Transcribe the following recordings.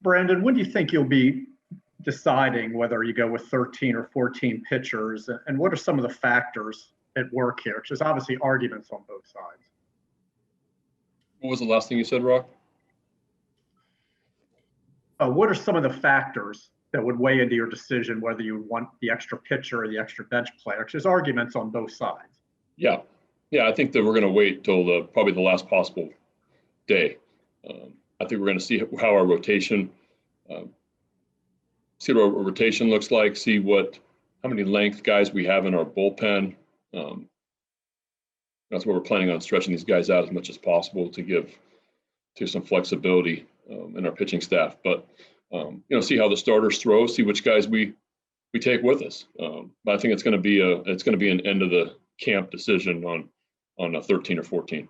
Brandon, when do you think you'll be deciding whether you go with 13 or 14 pitchers? And what are some of the factors at work here? Because there's obviously arguments on both sides. What was the last thing you said, Rock? What are some of the factors that would weigh into your decision whether you want the extra pitcher or the extra bench player? Because there's arguments on both sides. Yeah, I think that we're going to wait till probably the last possible day. I think we're going to see how our rotation, see what our rotation looks like, see how many length guys we have in our bullpen. That's what we're planning on, stretching these guys out as much as possible to give some flexibility in our pitching staff. But see how the starters throw, see which guys we take with us. But I think it's going to be an end of the camp decision on a 13 or 14.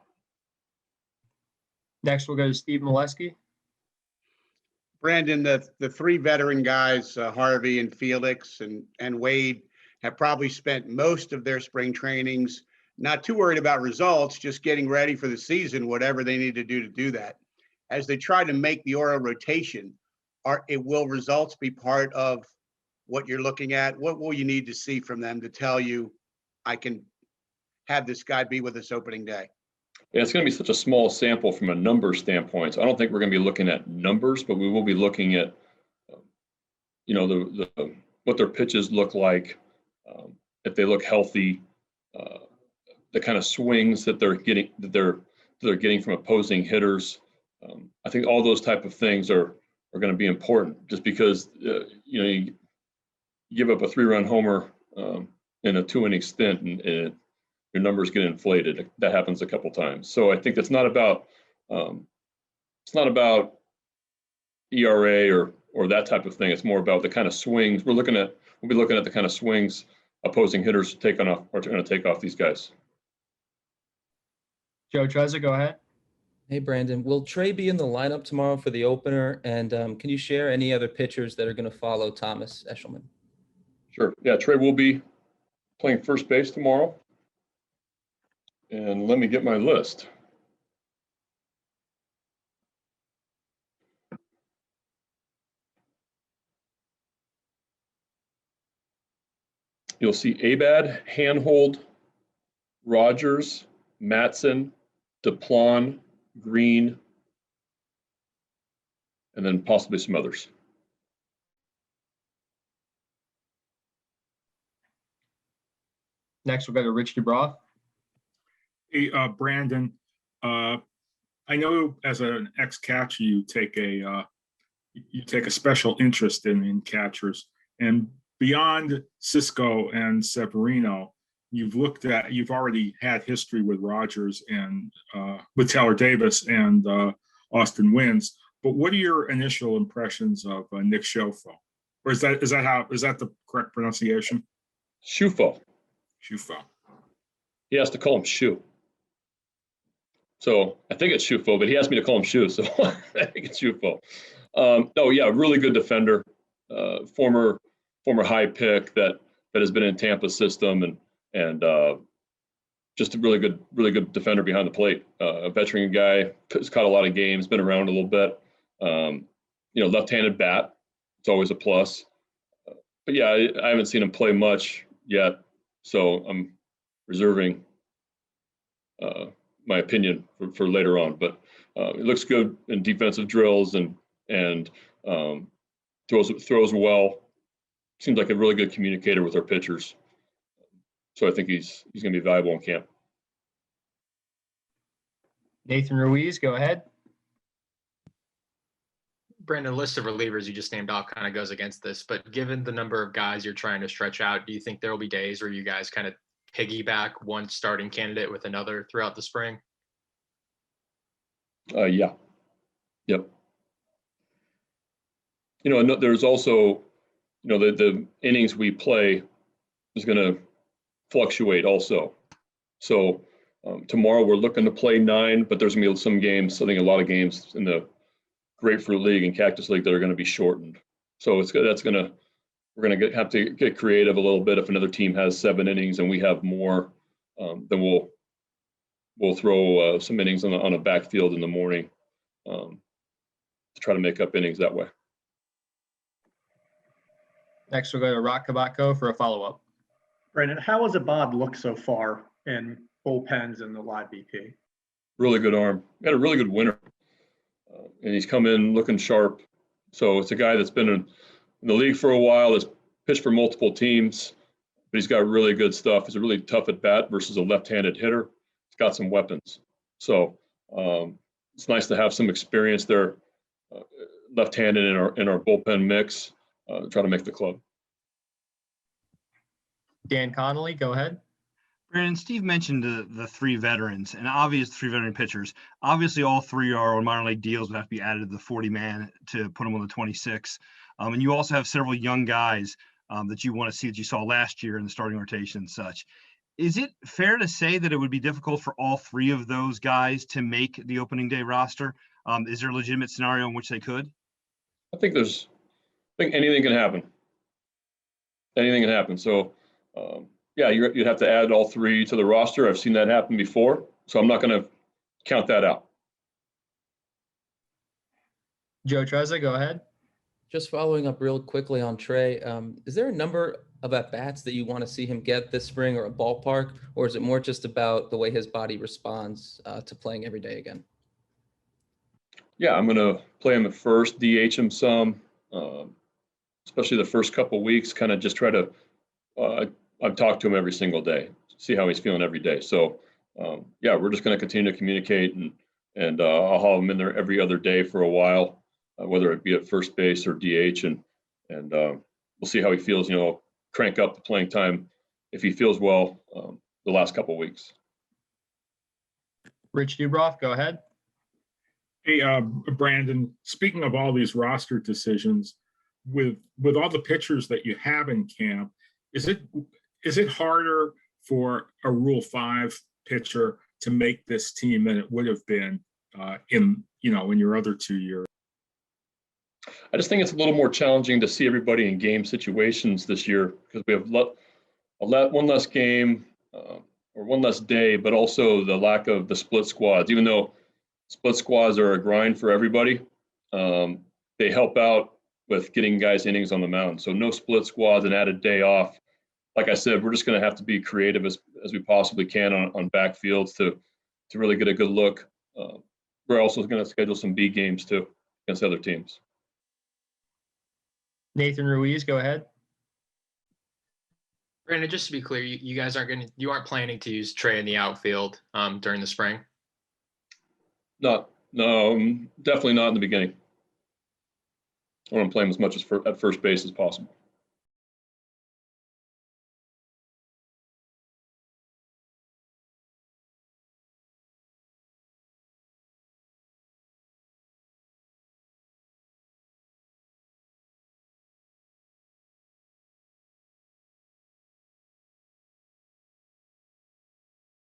Next, we'll go to Steve Molesky. Brandon, the three veteran guys, Harvey and Felix and Wade, have probably spent most of their spring trainings not too worried about results, just getting ready for the season, whatever they need to do that. As they try to make the Oriole rotation, will results be part of what you're looking at? What will you need to see from them to tell you, I can have this guy be with us opening day? Yeah, it's going to be such a small sample from a numbers standpoint. So I don't think we're going to be looking at numbers, but we will be looking at, what their pitches look like, if they look healthy, the kind of swings that they're getting from opposing hitters. I think all those type of things are going to be important. Just because you give up a 3-run homer in a 2-inning stint and your numbers get inflated. That happens a couple times. So I think it's not about ERA or that type of thing. It's more about the kind of swings we'll be looking at the kind of swings opposing hitters are going to take off these guys. Joe Trezza, go ahead. Hey, Brandon, will Trey be in the lineup tomorrow for the opener? And can you share any other pitchers that are going to follow Thomas Eshelman? Sure. Yeah, Trey will be playing first base tomorrow. And let me get my list. You'll see Abad, Handhold, Rogers, Matson, DePlon, Green, and then possibly some others. Next, we'll go to Rich DeBroff. Hey, Brandon, I know as an ex-catcher, you take a special interest in catchers, and beyond Cisco and Severino, you've already had history with Rogers and with Taylor Davis and Austin Wynns. But what are your initial impressions of Nick Schofel? Or is that the correct pronunciation? Schufo. Schufo. He has to call him Shu. So I think it's Schufo, but he asked me to call him Shu, so I think it's Schufo. No, yeah, really good defender, former Hyde pick that has been in Tampa's system and just a really good defender behind the plate. A veteran guy, has caught a lot of games, been around a little bit. Left-handed bat, it's always a plus. But yeah, I haven't seen him play much yet, so I'm reserving my opinion for later on. But it looks good in defensive drills and throws well. Seems like a really good communicator with our pitchers. So I think he's going to be valuable in camp. Nathan Ruiz, go ahead. Brandon, list of relievers you just named off kind of goes against this, but given the number of guys you're trying to stretch out, do you think there will be days where you guys kind of piggyback one starting candidate with another throughout the spring? Yeah. Yep. There's also, the innings we play is going to fluctuate also. So tomorrow we're looking to play 9, but there's going to be some games, I think a lot of games in the Grapefruit League and Cactus League that are going to be shortened. So we're going to have to get creative a little bit. If another team has 7 innings and we have more, then we'll throw some innings on a backfield in the morning to try to make up innings that way. Next, we'll go to Rock Kabako for a follow-up. Brandon, how has Abad looked so far in bullpens and the live BP? Really good arm. He had a really good winter. And he's come in looking sharp. So it's a guy that's been in the league for a while, that's pitched for multiple teams, but he's got really good stuff. He's a really tough at bat versus a left-handed hitter. He's got some weapons. So it's nice to have some experience there, left-handed in our bullpen mix, try to make the club. Dan Connolly, go ahead. Brandon, Steve mentioned the three veterans and obvious three veteran pitchers. Obviously, all three are on minor league deals, would have to be added to the 40-man to put them on the 26. And you also have several young guys that you want to see that you saw last year in the starting rotation and such. Is it fair to say that it would be difficult for all three of those guys to make the opening day roster? Is there a legitimate scenario in which they could? I think anything can happen. Anything can happen. So, yeah, you'd have to add all three to the roster. I've seen that happen before, so I'm not going to count that out. Joe Trezza, go ahead. Just following up real quickly on Trey, is there a number of at-bats that you want to see him get this spring or a ballpark, or is it more just about the way his body responds to playing every day again? Yeah, I'm going to play him at first, DH him some, especially the first couple of weeks, kind of just try to I've talked to him every single day, see how he's feeling every day. So, yeah, we're just going to continue to communicate, and I'll have him in there every other day for a while, whether it be at first base or DH, and we'll see how he feels. Crank up the playing time if he feels well the last couple of weeks. Rich Dubroff, go ahead. Hey, Brandon, speaking of all these roster decisions, with all the pitchers that you have in camp, is it harder for a Rule 5 pitcher to make this team than it would have been in your other 2 years? I just think it's a little more challenging to see everybody in game situations this year because we have one less game or one less day, but also the lack of the split squads. Even though split squads are a grind for everybody, they help out with getting guys innings on the mound. So no split squads and add a day off. Like I said, we're just going to have to be creative as we possibly can on backfields to really get a good look. We're also going to schedule some B games too against other teams. Nathan Ruiz, go ahead. Brandon, just to be clear, you guys aren't planning to use Trey in the outfield during the spring? No, definitely not in the beginning. I want to play him as much at first base as possible.